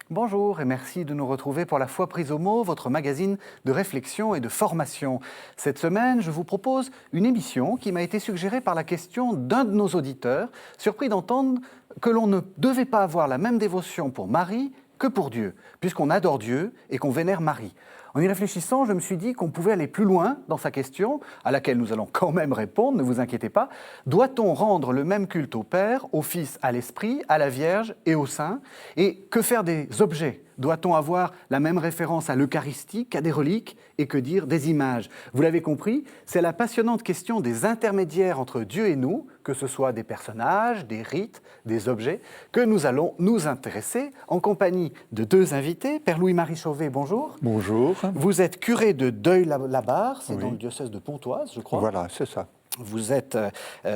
Bonjour et merci de nous retrouver pour La Foi prise au mot, votre magazine de réflexion et de formation. Cette semaine, je vous propose une émission qui m'a été suggérée par la question d'un de nos auditeurs, surpris d'entendre que l'on ne devait pas avoir la même dévotion pour Marie que pour Dieu, puisqu'on adore Dieu et qu'on vénère Marie. En y réfléchissant, je me suis dit qu'on pouvait aller plus loin dans sa question, à laquelle nous allons quand même répondre, ne vous inquiétez pas. Doit-on rendre le même culte au Père, au Fils, à l'Esprit, à la Vierge et au Saint? Et que faire des objets? Doit-on avoir la même référence à l'Eucharistie qu'à des reliques? Et que dire des images? Vous l'avez compris, c'est la passionnante question des intermédiaires entre Dieu et nous, que ce soit des personnages, des rites, des objets, que nous allons nous intéresser en compagnie de deux invités. Père Louis-Marie Chauvet, bonjour. Bonjour. Vous êtes curé de Deuil-la-Barre, c'est dans le diocèse de Pontoise, je crois. Voilà, c'est ça. Vous êtes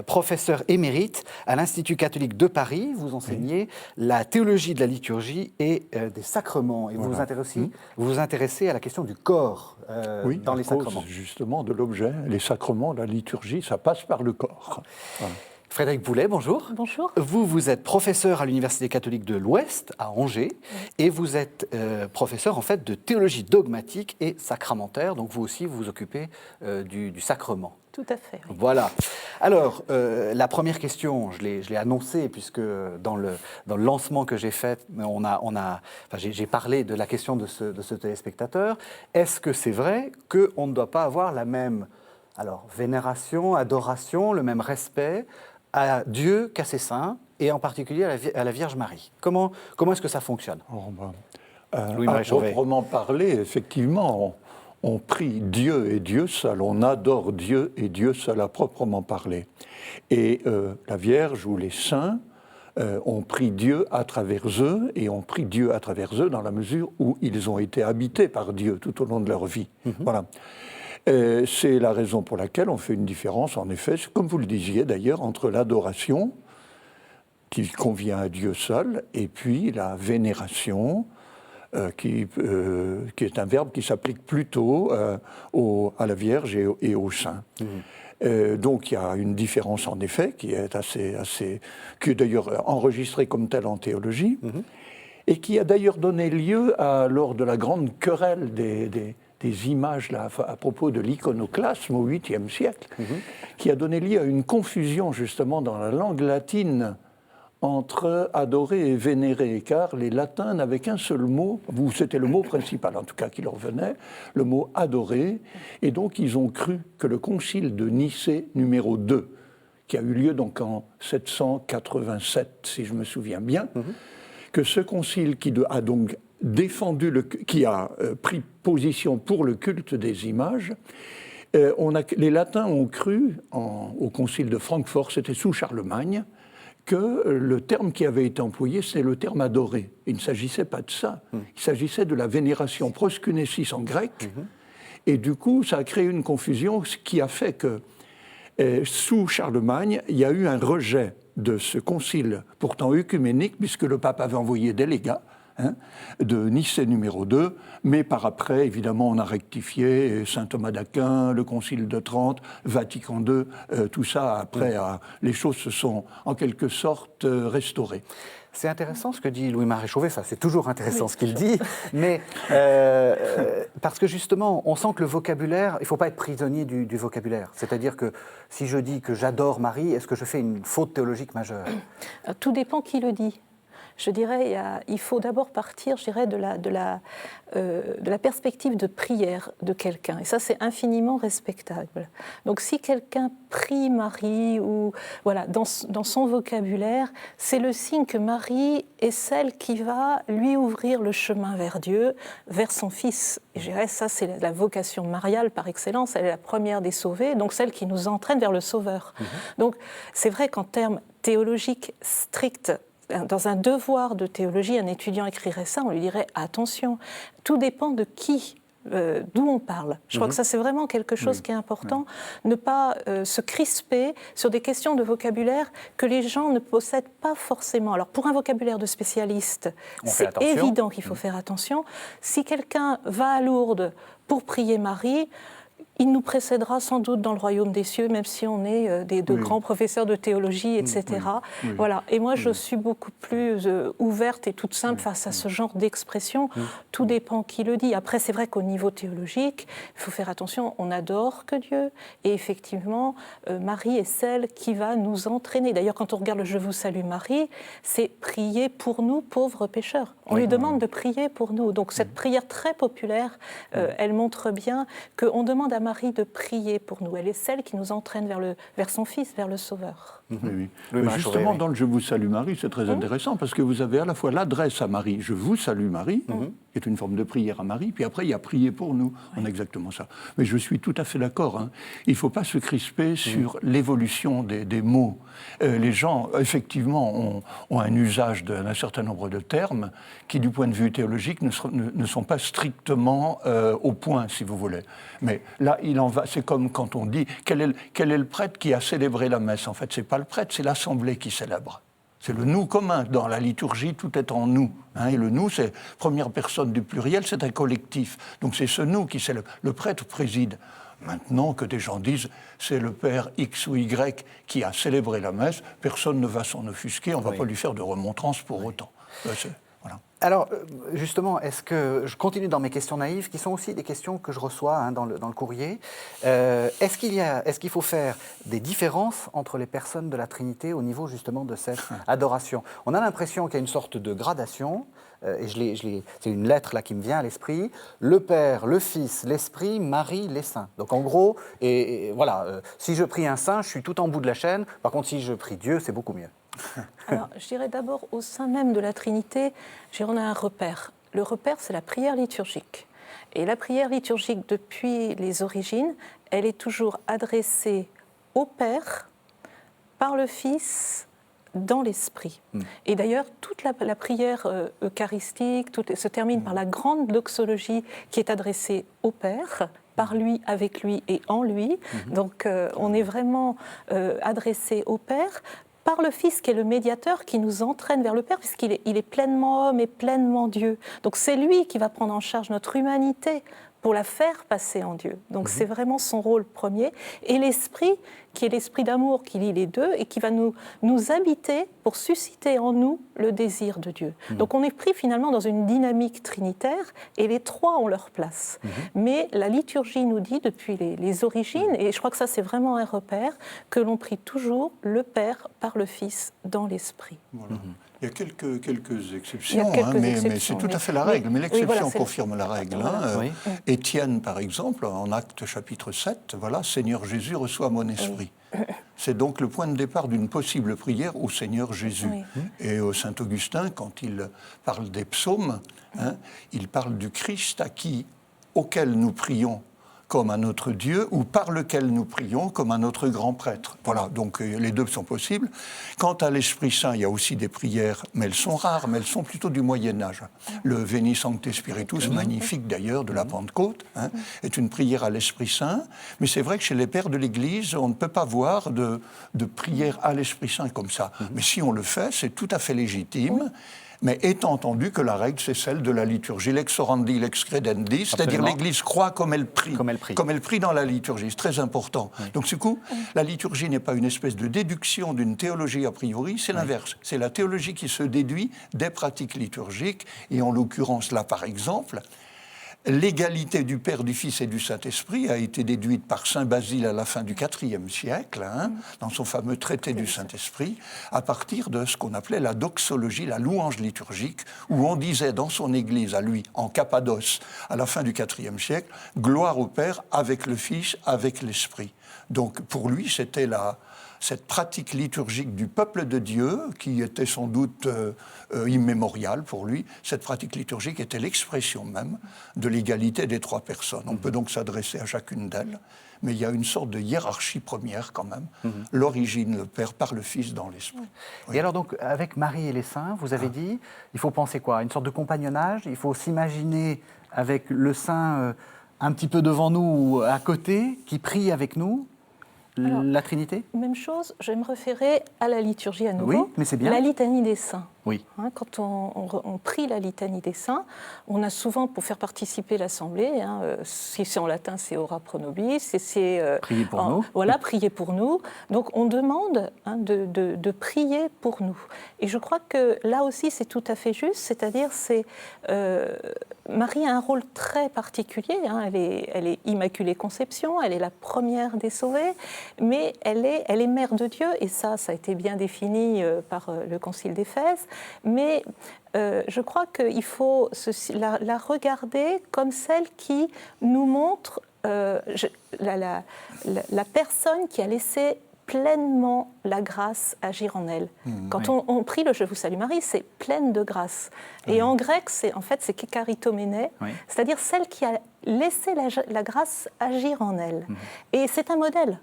professeur émérite à l'Institut catholique de Paris. Vous enseignez la théologie de la liturgie et des sacrements. Et vous vous intéressez à la question du corps dans les sacrements. Justement, de l'objet. Les sacrements, la liturgie, ça passe par le corps. Voilà. Frédéric Boulet, bonjour. Bonjour. Vous êtes professeur à l'Université catholique de l'Ouest, à Angers, et vous êtes professeur en fait de théologie dogmatique et sacramentaire, donc vous aussi vous vous occupez du sacrement. Tout à fait. Oui. Voilà. Alors, la première question, je l'ai annoncée, puisque dans le lancement que j'ai fait, j'ai parlé de la question de ce téléspectateur. Est-ce que c'est vrai qu'on ne doit pas avoir la même vénération, adoration, le même respect à Dieu qu'à ses saints, et en particulier à la Vierge Marie? Comment est-ce que ça fonctionne? À proprement parler, effectivement, on prie Dieu et Dieu seul, on adore Dieu et Dieu seul à proprement parler. Et la Vierge ou les saints, on prie Dieu à travers eux, et on prie Dieu à travers eux dans la mesure où ils ont été habités par Dieu tout au long de leur vie. Voilà. C'est la raison pour laquelle on fait une différence, en effet, comme vous le disiez d'ailleurs, entre l'adoration, qui convient à Dieu seul, et puis la vénération, qui est un verbe qui s'applique plutôt à la Vierge et aux saints. Donc il y a une différence en effet qui est qui est d'ailleurs enregistrée comme telle en théologie, et qui a d'ailleurs donné lieu lors de la grande querelle des images là, à propos de l'iconoclasme au 8e siècle, qui a donné lieu à une confusion justement dans la langue latine entre adorer et vénérer, car les latins n'avaient qu'un seul mot, ou c'était le mot principal en tout cas qui leur venait, le mot adorer, et donc ils ont cru que le concile de Nicée numéro 2, qui a eu lieu donc en 787 si je me souviens bien, que ce concile qui a donc qui a pris position pour le culte des images, les latins ont cru, au concile de Francfort, c'était sous Charlemagne, que le terme qui avait été employé, c'est le terme adoré. Il ne s'agissait pas de ça, il s'agissait de la vénération, proskunesis en grec, et du coup, ça a créé une confusion, ce qui a fait que, sous Charlemagne, il y a eu un rejet de ce concile, pourtant œcuménique, puisque le pape avait envoyé des légats, de Nicée numéro 2, mais par après, évidemment, on a rectifié, Saint Thomas d'Aquin, le Concile de Trente, Vatican II, tout ça, après, les choses se sont en quelque sorte restaurées. C'est intéressant ce que dit Louis-Marie Chauvet, ça c'est toujours intéressant ce qu'il dit, mais parce que justement, on sent que le vocabulaire, il ne faut pas être prisonnier du vocabulaire. C'est-à-dire que si je dis que j'adore Marie, est-ce que je fais une faute théologique majeure? Tout dépend qui le dit. Je dirais, il faut d'abord partir, je dirais, de la perspective de prière de quelqu'un. Et ça, c'est infiniment respectable. Donc, si quelqu'un prie Marie, ou voilà, dans son vocabulaire, c'est le signe que Marie est celle qui va lui ouvrir le chemin vers Dieu, vers son Fils. Et je dirais, ça, c'est la vocation mariale par excellence. Elle est la première des sauvées, donc celle qui nous entraîne vers le Sauveur. Donc, c'est vrai qu'en termes théologiques stricts, dans un devoir de théologie, un étudiant écrirait ça, on lui dirait « attention, tout dépend de qui d'où on parle. Je crois que ça, c'est vraiment quelque chose qui est important. Ne pas se crisper sur des questions de vocabulaire que les gens ne possèdent pas forcément. Alors, pour un vocabulaire de spécialiste, c'est évident qu'il faut faire attention. Si quelqu'un va à Lourdes pour prier Marie, il nous précédera sans doute dans le royaume des cieux, même si on est de grands professeurs de théologie, etc. Voilà. Et moi, je suis beaucoup plus ouverte et toute simple face à ce genre d'expression. Tout dépend qui le dit. Après, c'est vrai qu'au niveau théologique, il faut faire attention, on n'adore que Dieu. Et effectivement, Marie est celle qui va nous entraîner. D'ailleurs, quand on regarde le « Je vous salue Marie », c'est prier pour nous, pauvres pécheurs. On lui demande de prier pour nous. Donc cette prière très populaire, elle montre bien qu'on demande à Marie de prier pour nous. Elle est celle qui nous entraîne vers son Fils, vers le Sauveur. Oui. Justement, dans le « Je vous salue Marie », c'est très intéressant parce que vous avez à la fois l'adresse à Marie, « Je vous salue Marie », qui est une forme de prière à Marie, puis après il y a « Prier pour nous », on a exactement ça. Mais je suis tout à fait d'accord, hein. Il ne faut pas se crisper sur l'évolution des mots. Les gens, effectivement, ont un usage d'un certain nombre de termes qui, du point de vue théologique, ne sont pas strictement au point, si vous voulez. Mais là, c'est comme quand on dit quel est le prêtre qui a célébré la messe. En fait, ce n'est pas le prêtre, c'est l'assemblée qui célèbre. C'est le nous commun. Dans la liturgie, tout est en nous. Hein, et le nous, c'est première personne du pluriel, c'est un collectif. Donc c'est ce nous qui célèbre. Le prêtre préside. Maintenant que des gens disent c'est le père X ou Y qui a célébré la messe, personne ne va s'en offusquer, on ne va pas lui faire de remontrance pour autant. Voilà. Alors, justement, est-ce que je continue dans mes questions naïves, qui sont aussi des questions que je reçois dans le courrier. Est-ce qu'il faut faire des différences entre les personnes de la Trinité au niveau justement de cette adoration? On a l'impression qu'il y a une sorte de gradation, et c'est une lettre là qui me vient à l'esprit. Le Père, le Fils, l'Esprit, Marie, les saints. Donc en gros, voilà, si je prie un saint, je suis tout en bout de la chaîne. Par contre, si je prie Dieu, c'est beaucoup mieux. Alors, je dirais d'abord, au sein même de la Trinité, on a un repère. Le repère, c'est la prière liturgique. Et la prière liturgique, depuis les origines, elle est toujours adressée au Père, par le Fils, dans l'Esprit. Et d'ailleurs, toute la prière eucharistique se termine par la grande doxologie qui est adressée au Père, par lui, avec lui et en lui. Donc, on est vraiment adressé au Père, par le Fils qui est le médiateur qui nous entraîne vers le Père, puisqu'il est pleinement homme et pleinement Dieu. Donc c'est lui qui va prendre en charge notre humanité pour la faire passer en Dieu. Donc c'est vraiment son rôle premier. Et l'Esprit, qui est l'Esprit d'amour qui lie les deux et qui va nous habiter pour susciter en nous le désir de Dieu. Donc on est pris finalement dans une dynamique trinitaire et les trois ont leur place. Mais la liturgie nous dit depuis les origines, et je crois que ça c'est vraiment un repère, que l'on prie toujours le Père par le Fils dans l'Esprit. Voilà. Il y a quelques exceptions, mais c'est tout à fait la règle. Mais l'exception confirme la règle. Étienne, par exemple, en Actes chapitre 7, voilà, Seigneur Jésus, reçois mon esprit. C'est donc le point de départ d'une possible prière au Seigneur Jésus. Et au Saint Augustin, quand il parle des psaumes, il parle du Christ auquel nous prions comme à notre Dieu, ou par lequel nous prions comme à notre grand prêtre. Voilà, donc les deux sont possibles. Quant à l'Esprit Saint, il y a aussi des prières, mais elles sont rares, mais elles sont plutôt du Moyen-Âge. Le Veni Sancte Spiritus, magnifique d'ailleurs, de la Pentecôte, est une prière à l'Esprit Saint, mais c'est vrai que chez les pères de l'Église, on ne peut pas voir de prière à l'Esprit Saint comme ça. Mais si on le fait, c'est tout à fait légitime. Mais étant entendu que la règle, c'est celle de la liturgie, lex orandi, lex credendi, c'est-à-dire l'Église croit comme elle prie. Comme elle prie dans la liturgie, c'est très important. Donc du coup, la liturgie n'est pas une espèce de déduction d'une théologie a priori, c'est l'inverse. C'est la théologie qui se déduit des pratiques liturgiques, et en l'occurrence là, par exemple, l'égalité du Père, du Fils et du Saint-Esprit a été déduite par saint Basile à la fin du IVe siècle, dans son fameux traité du Saint-Esprit, à partir de ce qu'on appelait la doxologie, la louange liturgique, où on disait dans son église, à lui, en Cappadoce, à la fin du IVe siècle, « Gloire au Père avec le Fils, avec l'Esprit ». Donc pour lui, c'était cette pratique liturgique du peuple de Dieu, qui était sans doute immémoriale pour lui, cette pratique liturgique était l'expression même de l'égalité des trois personnes. On peut donc s'adresser à chacune d'elles, mais il y a une sorte de hiérarchie première quand même. L'origine, le Père par le Fils dans l'Esprit. Et alors donc, avec Marie et les saints, vous avez dit, il faut penser quoi? Une sorte de compagnonnage, il faut s'imaginer avec le saint un petit peu devant nous ou à côté, qui prie avec nous. Alors, la Trinité? Même chose, je vais me référer à la liturgie à nouveau. Oui, mais c'est bien. La litanie des saints. Oui. Quand on prie la litanie des saints, on a souvent, pour faire participer l'Assemblée, si c'est en latin, c'est ora pro nobis, c'est priez pour nous. Voilà, priez pour nous. Donc on demande de prier pour nous. Et je crois que là aussi, c'est tout à fait juste, c'est-à-dire, Marie a un rôle très particulier. Elle est Immaculée Conception, elle est la première des sauvées, mais elle est mère de Dieu, et ça a été bien défini par le Concile d'Éphèse. Mais je crois qu'il faut la regarder comme celle qui nous montre la personne qui a laissé pleinement la grâce agir en elle. Quand on prie le « Je vous salue Marie », c'est pleine de grâce. Et en grec, c'est kekaritomene, c'est-à-dire celle qui a laissé la grâce agir en elle. Et c'est un modèle.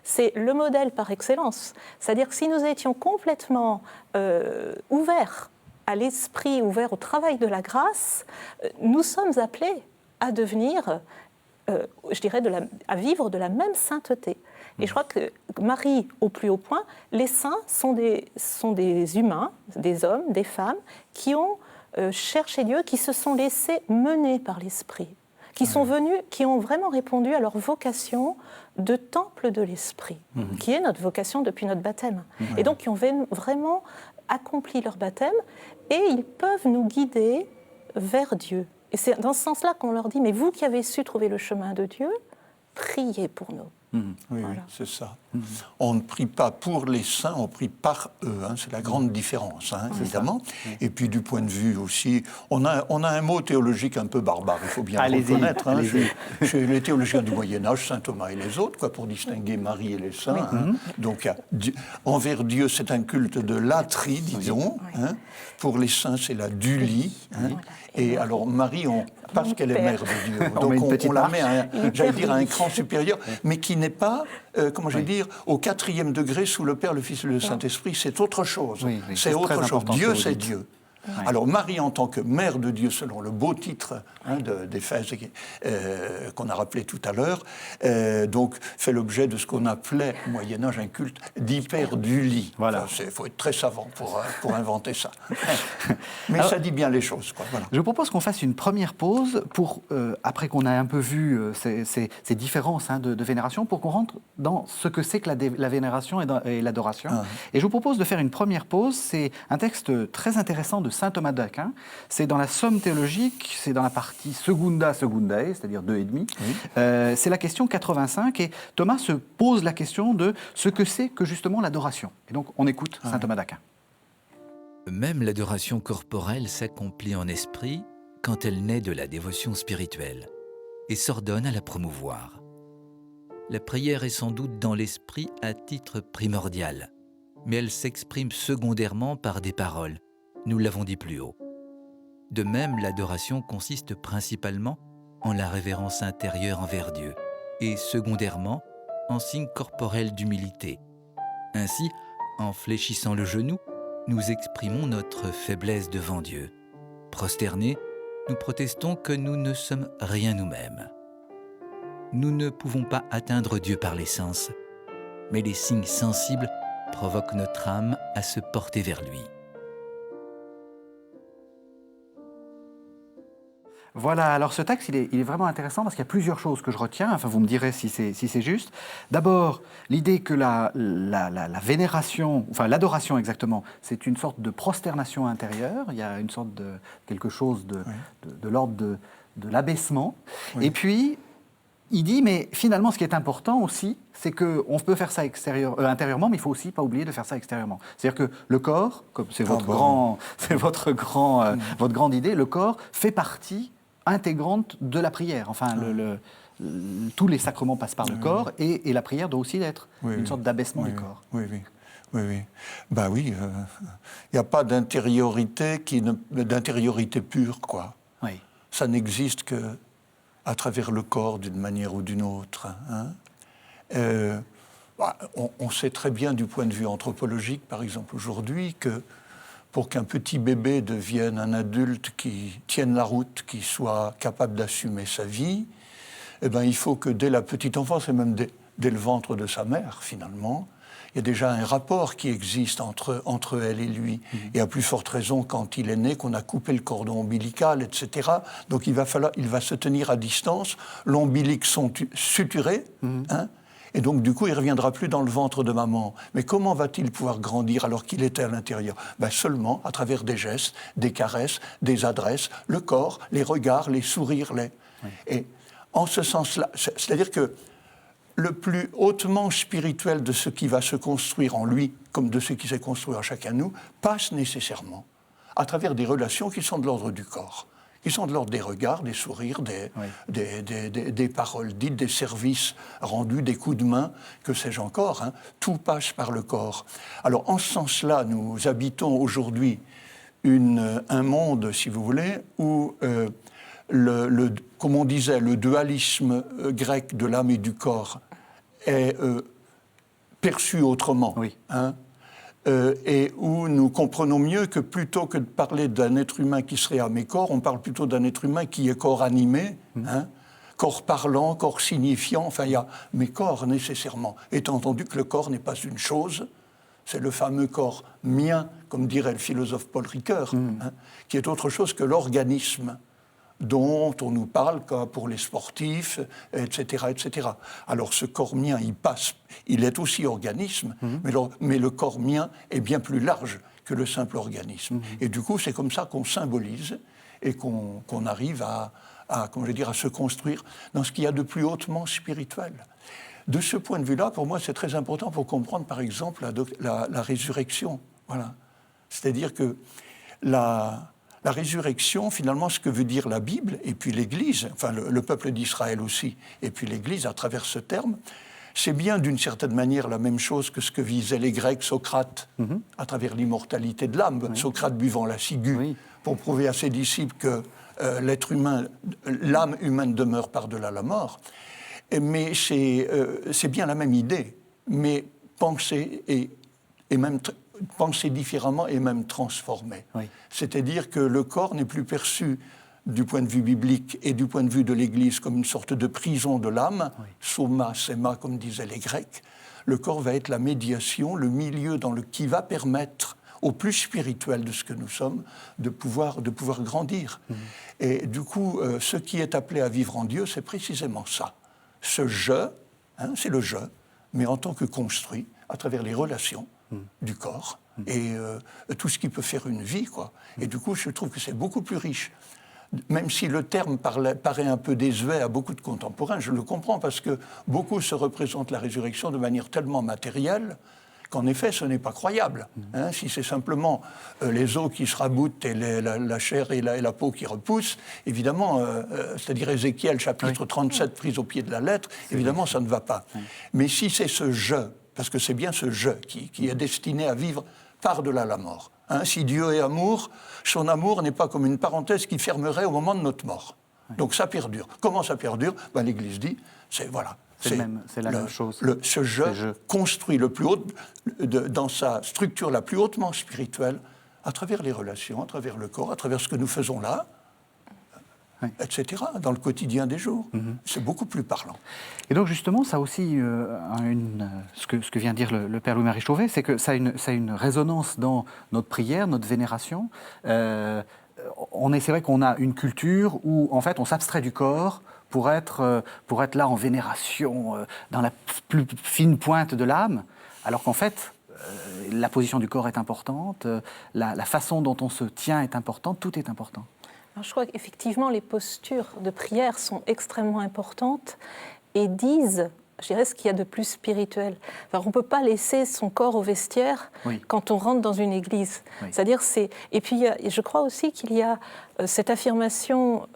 C'est le modèle par excellence. C'est-à-dire que si nous étions complètement ouverts à l'esprit, ouverts au travail de la grâce, nous sommes appelés à devenir, je dirais, à vivre de la même sainteté. Et je crois que Marie, au plus haut point, les saints sont des humains, des hommes, des femmes, qui ont cherché Dieu, qui se sont laissés mener par l'esprit, qui sont venus, qui ont vraiment répondu à leur vocation de temple de l'esprit, qui est notre vocation depuis notre baptême. Et donc, qui ont vraiment accompli leur baptême, et ils peuvent nous guider vers Dieu. Et c'est dans ce sens-là qu'on leur dit, mais vous qui avez su trouver le chemin de Dieu, priez pour nous. Oui, c'est ça. On ne prie pas pour les saints, on prie par eux. C'est la grande différence, évidemment. Et puis du point de vue aussi, on a un mot théologique un peu barbare, il faut bien le reconnaître. Chez les théologiens du Moyen-Âge, saint Thomas et les autres, pour distinguer Marie et les saints. Donc envers Dieu, c'est un culte de latrie, disons. Pour les saints, c'est la dulie. Et alors Marie, parce qu'elle est mère de Dieu, donc on la met à un cran supérieur, mais qui n'est pas, au 4e degré sous le Père, le Fils et le Saint-Esprit. C'est autre chose. C'est autre chose. Dieu, c'est Dieu. Alors Marie, en tant que mère de Dieu, selon le beau titre d'Éphèse qu'on a rappelé tout à l'heure, donc fait l'objet de ce qu'on appelait au Moyen-Âge un culte d'hyperdulie. Voilà. Il faut être très savant pour inventer ça. Mais alors, ça dit bien les choses. Voilà. Je propose qu'on fasse une première pause pour, après qu'on a un peu vu ces différences de vénération, pour qu'on rentre dans ce que c'est que la vénération et l'adoration. Et je vous propose de faire une première pause. C'est un texte très intéressant de saint Thomas d'Aquin. C'est dans la Somme théologique, c'est dans la partie Secunda Secundae, c'est-à-dire 2,5. C'est la question 85, et Thomas se pose la question de ce que c'est que justement l'adoration. Et donc on écoute saint Thomas d'Aquin. Même l'adoration corporelle s'accomplit en esprit quand elle naît de la dévotion spirituelle et s'ordonne à la promouvoir. La prière est sans doute dans l'esprit à titre primordial, mais elle s'exprime secondairement par des paroles. Nous l'avons dit plus haut. De même, l'adoration consiste principalement en la révérence intérieure envers Dieu et secondairement en signe corporel d'humilité. Ainsi, en fléchissant le genou, nous exprimons notre faiblesse devant Dieu. Prosternés, nous protestons que nous ne sommes rien nous-mêmes. Nous ne pouvons pas atteindre Dieu par les sens, mais les signes sensibles provoquent notre âme à se porter vers lui. Voilà, alors ce texte, il est vraiment intéressant parce qu'il y a plusieurs choses que je retiens, enfin vous me direz si c'est juste. D'abord, l'idée que la vénération, enfin l'adoration exactement, c'est une sorte de prosternation intérieure, il y a une sorte de quelque chose de l'ordre de l'abaissement. Oui. Et puis, il dit, mais finalement, ce qui est important aussi, c'est qu'on peut faire ça intérieurement, mais il faut aussi pas oublier de faire ça extérieurement. C'est-à-dire que le corps, comme c'est votre grande idée, le corps fait partie intégrante de la prière. Enfin, tous les sacrements passent par le corps, et la prière doit aussi être une sorte d'abaissement du corps. Oui. Ben oui, il n'y a pas d'intériorité pure, quoi. Oui. Ça n'existe que à travers le corps, d'une manière ou d'une autre. On sait très bien, du point de vue anthropologique, par exemple, aujourd'hui, que pour qu'un petit bébé devienne un adulte qui tienne la route, qui soit capable d'assumer sa vie, eh ben, il faut que dès la petite enfance, et même dès le ventre de sa mère, finalement, il y a déjà un rapport qui existe entre elle et lui. Et à plus forte raison quand il est né, qu'on a coupé le cordon ombilical, etc. Donc il va se tenir à distance, l'ombilic suturé, et donc du coup il ne reviendra plus dans le ventre de maman. Mais comment va-t-il pouvoir grandir alors qu'il était à l'intérieur? Seulement à travers des gestes, des caresses, des adresses, le corps, les regards, les sourires. Et en ce sens-là, c'est-à-dire que le plus hautement spirituel de ce qui va se construire en lui, comme de ce qui s'est construit en chacun de nous, passe nécessairement à travers des relations qui sont de l'ordre du corps, qui sont de l'ordre des regards, des sourires, des paroles dites, des services rendus, des coups de main, que sais-je encore. Tout passe par le corps. Alors, en ce sens-là, nous habitons aujourd'hui un monde, si vous voulez, où... comme on disait, le dualisme grec de l'âme et du corps est perçu autrement, et où nous comprenons mieux que plutôt que de parler d'un être humain qui serait âme et corps, on parle plutôt d'un être humain qui est corps animé, corps parlant, corps signifiant, mais corps nécessairement, étant entendu que le corps n'est pas une chose. C'est le fameux corps mien, comme dirait le philosophe Paul Ricoeur, qui est autre chose que l'organisme dont on nous parle pour les sportifs, etc., etc. Alors ce corps mien, il est aussi organisme, mais le corps mien est bien plus large que le simple organisme. Et du coup, c'est comme ça qu'on symbolise et qu'on arrive à se construire dans ce qu'il y a de plus hautement spirituel. De ce point de vue-là, pour moi, c'est très important pour comprendre, par exemple, la résurrection. Voilà. C'est-à-dire que la résurrection, finalement, ce que veut dire la Bible, et puis l'Église, enfin le peuple d'Israël aussi, et puis l'Église à travers ce terme, c'est bien d'une certaine manière la même chose que ce que visaient les Grecs, Socrate, à travers l'immortalité de l'âme, Socrate buvant la ciguë, pour prouver à ses disciples que l'âme humaine demeure par-delà la mort. Mais c'est bien la même idée, mais pensée et même penser différemment et même transformer. C'est-à-dire que le corps n'est plus perçu du point de vue biblique et du point de vue de l'Église comme une sorte de prison de l'âme, soma, sema, comme disaient les Grecs. Le corps va être la médiation, le milieu qui va permettre au plus spirituel de ce que nous sommes de pouvoir grandir. Et du coup, ce qui est appelé à vivre en Dieu, c'est précisément ça. Ce « je », c'est le « je », mais en tant que construit à travers les relations du corps et tout ce qui peut faire une vie, quoi. Et du coup, je trouve que c'est beaucoup plus riche. Même si le terme paraît un peu désuet à beaucoup de contemporains, je le comprends parce que beaucoup se représentent la résurrection de manière tellement matérielle qu'en effet, ce n'est pas croyable. Si c'est simplement les os qui se raboutent et la chair et la peau qui repoussent, évidemment, c'est-à-dire Ézéchiel, chapitre 37, prise au pied de la lettre, évidemment, ça ne va pas. Mais si c'est ce « je », parce que c'est bien ce « je » qui est destiné à vivre par-delà la mort. Si Dieu est amour, son amour n'est pas comme une parenthèse qui fermerait au moment de notre mort. Donc ça perdure. Comment ça perdure? L'Église dit, c'est la même chose. Ce « je » construit le plus haut, dans sa structure la plus hautement spirituelle, à travers les relations, à travers le corps, à travers ce que nous faisons là, etc., dans le quotidien des jours. C'est beaucoup plus parlant. Et donc justement, ça aussi, ce que vient de dire le Père Louis-Marie Chauvet, c'est que ça a une résonance dans notre prière, notre vénération. C'est vrai qu'on a une culture où, en fait, on s'abstrait du corps pour être là en vénération, dans la plus fine pointe de l'âme, alors qu'en fait, la position du corps est importante, la façon dont on se tient est importante, tout est important. Alors, je crois qu'effectivement, les postures de prière sont extrêmement importantes et disent je dirais, ce qu'il y a de plus spirituel. Alors, on ne peut pas laisser son corps au vestiaire quand on rentre dans une église. C'est-à-dire, et puis, je crois aussi qu'il y a cette affirmation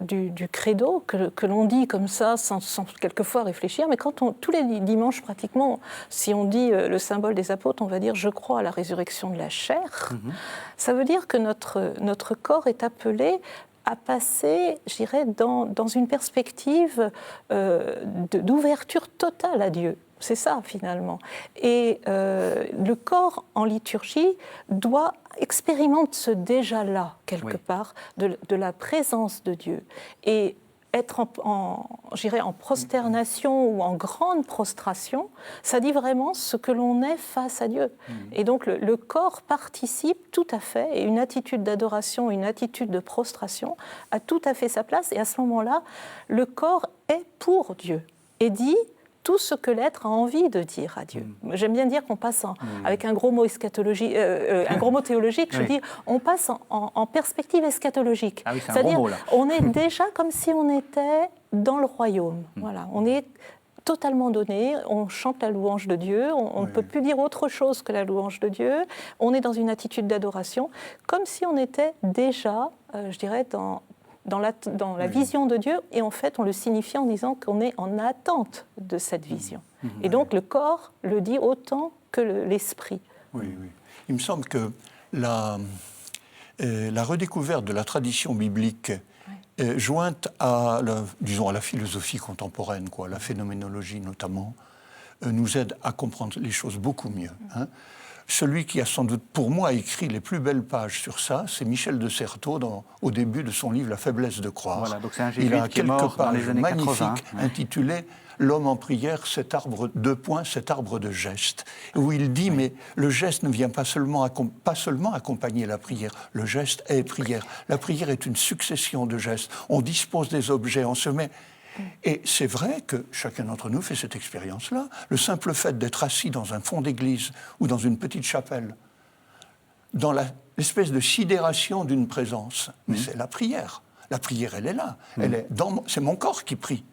du credo que l'on dit comme ça, sans quelquefois réfléchir, mais tous les dimanches, pratiquement, si on dit le symbole des apôtres, on va dire « je crois à la résurrection de la chair », ça veut dire que notre corps est appelé à passer, je dirais, dans une perspective d'ouverture totale à Dieu. C'est ça, finalement. Et le corps, en liturgie, expérimente déjà là, quelque part, de la présence de Dieu. Et être en prosternation ou en grande prostration, ça dit vraiment ce que l'on est face à Dieu. Et donc le corps participe tout à fait, et une attitude d'adoration, une attitude de prostration a tout à fait sa place. Et à ce moment-là, le corps est pour Dieu et dit tout ce que l'être a envie de dire à Dieu. J'aime bien dire qu'on passe, avec un gros mot un gros mot théologique, je dis, on passe en perspective eschatologique. Ah oui, c'est c'est-à-dire, un gros mot, là. on est déjà comme si on était dans le royaume. Voilà, on est totalement donné, on chante la louange de Dieu, on ne peut plus dire autre chose que la louange de Dieu, on est dans une attitude d'adoration, comme si on était déjà, je dirais, dans la vision de Dieu, et en fait, on le signifie en disant qu'on est en attente de cette vision. Et donc, le corps le dit autant que l'esprit. Oui. Il me semble que la redécouverte de la tradition biblique, jointe à la philosophie contemporaine, la phénoménologie notamment, nous aide à comprendre les choses beaucoup mieux. Celui qui a sans doute, pour moi, écrit les plus belles pages sur ça, c'est Michel de Certeau, au début de son livre « La faiblesse de croire ». Voilà, donc c'est un Il a qui est mort dans les années 80. magnifiques intitulées « L'homme en prière, cet arbre de geste », où il dit mais le geste ne vient pas seulement accompagner la prière, le geste est prière. La prière est une succession de gestes. On dispose des objets, on se met... Et c'est vrai que chacun d'entre nous fait cette expérience-là. Le simple fait d'être assis dans un fond d'église ou dans une petite chapelle, dans l'espèce de sidération d'une présence, mais c'est la prière. La prière, elle est là. C'est mon corps qui prie.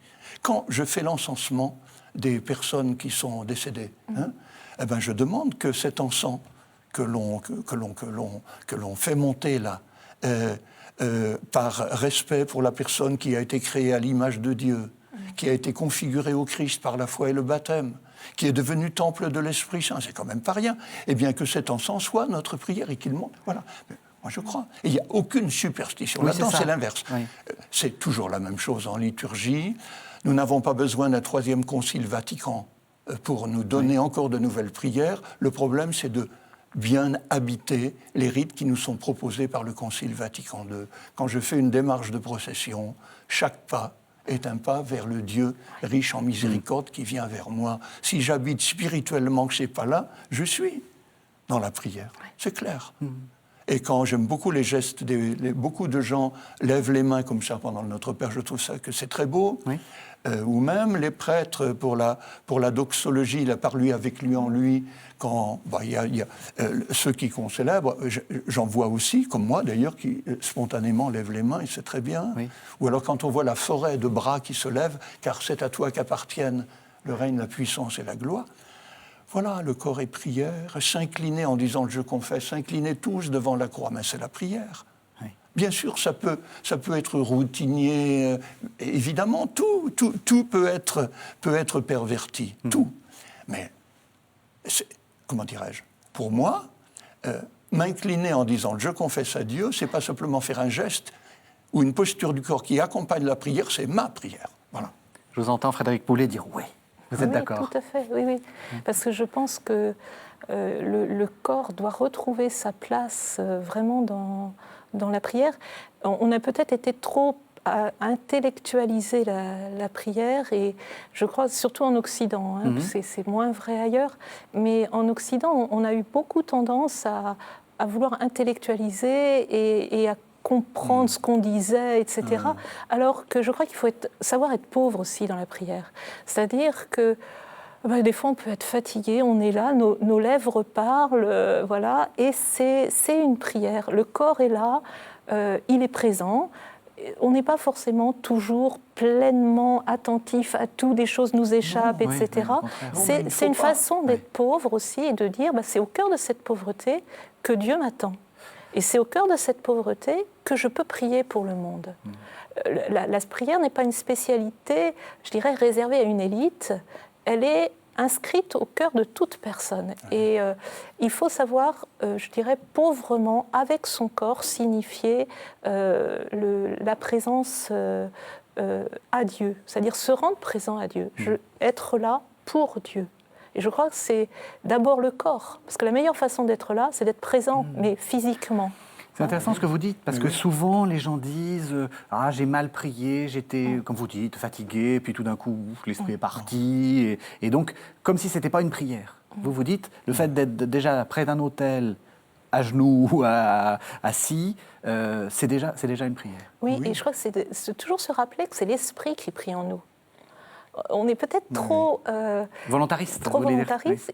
Quand je fais l'encensement des personnes qui sont décédées, je demande que cet encens que l'on fait monter là, par respect pour la personne qui a été créée à l'image de Dieu, qui a été configurée au Christ par la foi et le baptême, qui est devenu temple de l'Esprit Saint, c'est quand même pas rien, et bien que cet encens soit notre prière et qu'il monte. Voilà. Moi, je crois. Et il n'y a aucune superstition. Là-dedans, c'est l'inverse. Oui. C'est toujours la même chose en liturgie. Nous n'avons pas besoin d'un troisième concile Vatican pour nous donner encore de nouvelles prières. Le problème, c'est de bien habiter les rites qui nous sont proposés par le Concile Vatican II. Quand je fais une démarche de procession, chaque pas est un pas vers le Dieu riche en miséricorde qui vient vers moi. Si j'habite spirituellement que je ne sais pas là, je suis dans la prière. C'est clair. Et quand j'aime beaucoup les gestes, beaucoup de gens lèvent les mains comme ça pendant le Notre Père, je trouve ça que c'est très beau. Oui. Ou même les prêtres pour la doxologie, la par lui, avec lui, en lui, quand il y a ceux qui concélèbrent, j'en vois aussi, comme moi d'ailleurs, qui spontanément lèvent les mains, et c'est très bien. Oui. Ou alors quand on voit la forêt de bras qui se lèvent, car c'est à toi qu'appartiennent le règne, la puissance et la gloire. Voilà, le corps est prière, s'incliner en disant le je confesse, s'incliner tous devant la croix, mais c'est la prière. Oui. Bien sûr, ça peut être routinier, évidemment, tout peut être perverti, tout. Mais, comment dirais-je, pour moi, m'incliner en disant je confesse à Dieu, c'est pas simplement faire un geste ou une posture du corps qui accompagne la prière, c'est ma prière. Voilà. Je vous entends, Frédéric Poulet, dire oui. Vous êtes d'accord ? Tout à fait, oui. Parce que je pense que le corps doit retrouver sa place vraiment dans la prière. On a peut-être été trop à intellectualiser la prière, et je crois surtout en Occident, c'est moins vrai ailleurs, mais en Occident, on a eu beaucoup tendance à vouloir intellectualiser et à comprendre ce qu'on disait, etc. Alors que je crois qu'il faut savoir être pauvre aussi dans la prière. C'est-à-dire que des fois, on peut être fatigué, on est là, nos lèvres parlent, voilà, et c'est une prière. Le corps est là, il est présent. on n'est pas forcément toujours pleinement attentif à tout, des choses nous échappent, Non, etc. C'est une façon d'être pauvre aussi et de dire, c'est au cœur de cette pauvreté que Dieu m'attend. Et c'est au cœur de cette pauvreté que je peux prier pour le monde. La prière n'est pas une spécialité, je dirais, réservée à une élite. Elle est inscrite au cœur de toute personne. Et il faut savoir, je dirais, pauvrement, avec son corps, signifier la présence à Dieu, c'est-à-dire se rendre présent à Dieu, être là pour Dieu. Et je crois que c'est d'abord le corps, parce que la meilleure façon d'être là, c'est d'être présent, mais physiquement. C'est intéressant ce que vous dites, parce que souvent les gens disent « Ah, j'ai mal prié, j'étais, comme vous dites, fatigué, puis tout d'un coup, l'esprit est parti. » Et donc, comme si ce n'était pas une prière. Vous vous dites, le fait d'être déjà près d'un autel, à genoux ou assis, c'est déjà une prière. Oui, et je crois que c'est toujours se rappeler que c'est l'esprit qui prie en nous. On est peut-être trop volontariste.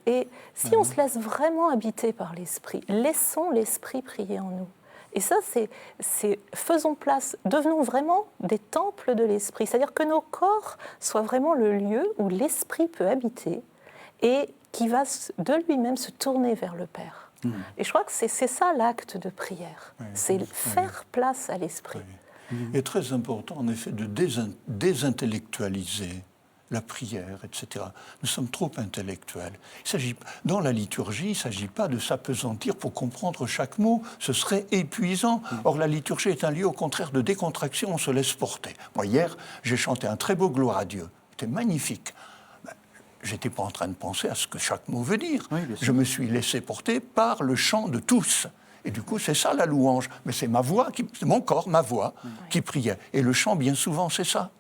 Et si on se laisse vraiment habiter par l'esprit, laissons l'esprit prier en nous. Et ça, c'est faisons place, devenons vraiment des temples de l'esprit. C'est-à-dire que nos corps soient vraiment le lieu où l'esprit peut habiter et qui va de lui-même se tourner vers le Père. Et je crois que c'est ça l'acte de prière. C'est faire place à l'esprit. Il est très important, en effet, de désintellectualiser la prière, etc. Nous sommes trop intellectuels. Dans la liturgie, il ne s'agit pas de s'apesantir pour comprendre chaque mot. Ce serait épuisant. Or, la liturgie est un lieu, au contraire, de décontraction. On se laisse porter. Moi, hier, j'ai chanté un très beau gloire à Dieu. C'était magnifique. Je n'étais pas en train de penser à ce que chaque mot veut dire. Je me suis laissé porter par le chant de tous. Et du coup, c'est ça la louange. Mais c'est ma voix, c'est mon corps, ma voix, qui priait. Et le chant, bien souvent, c'est ça.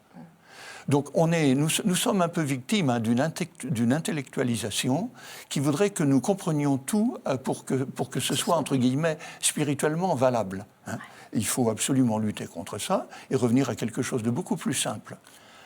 Donc nous sommes un peu victimes d'une intellectualisation qui voudrait que nous comprenions tout pour que ce soit, entre guillemets, spirituellement valable. Il faut absolument lutter contre ça et revenir à quelque chose de beaucoup plus simple.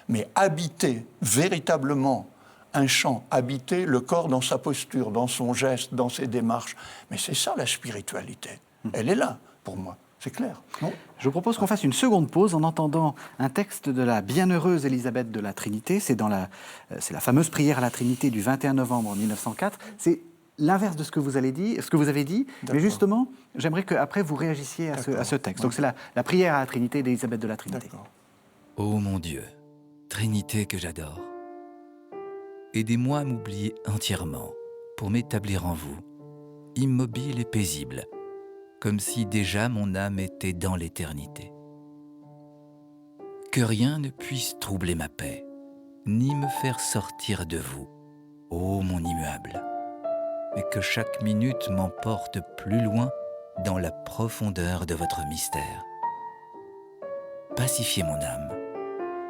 Mais habiter véritablement un chant, habiter le corps dans sa posture, dans son geste, dans ses démarches, mais c'est ça la spiritualité. Elle est là, pour moi. C'est clair, non ? Je vous propose qu'on fasse une seconde pause en entendant un texte de la bienheureuse Élisabeth de la Trinité. C'est la fameuse prière à la Trinité du 21 novembre 1904. C'est l'inverse de ce que vous avez dit. Mais justement, j'aimerais qu'après vous réagissiez à ce texte. Donc c'est la prière à la Trinité d'Élisabeth de la Trinité. Ô mon Dieu, Trinité que j'adore, aidez-moi à m'oublier entièrement pour m'établir en vous, immobile et paisible, comme si déjà mon âme était dans l'éternité. Que rien ne puisse troubler ma paix, ni me faire sortir de vous, ô mon immuable, mais que chaque minute m'emporte plus loin dans la profondeur de votre mystère. Pacifiez mon âme,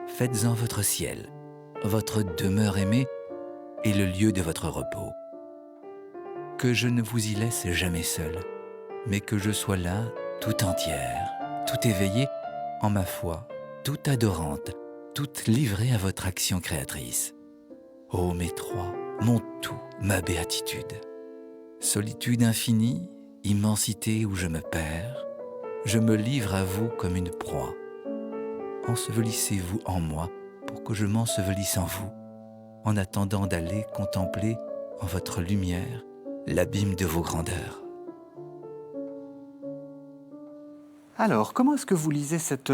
faites-en votre ciel, votre demeure aimée et le lieu de votre repos. Que je ne vous y laisse jamais seul, mais que je sois là, tout entière, tout éveillée, en ma foi, toute adorante, toute livrée à votre action créatrice. Ô mes trois, mon tout, ma béatitude. Solitude infinie, immensité où je me perds, je me livre à vous comme une proie. Ensevelissez-vous en moi pour que je m'ensevelisse en vous, en attendant d'aller contempler en votre lumière l'abîme de vos grandeurs. Alors, comment est-ce que vous lisez cette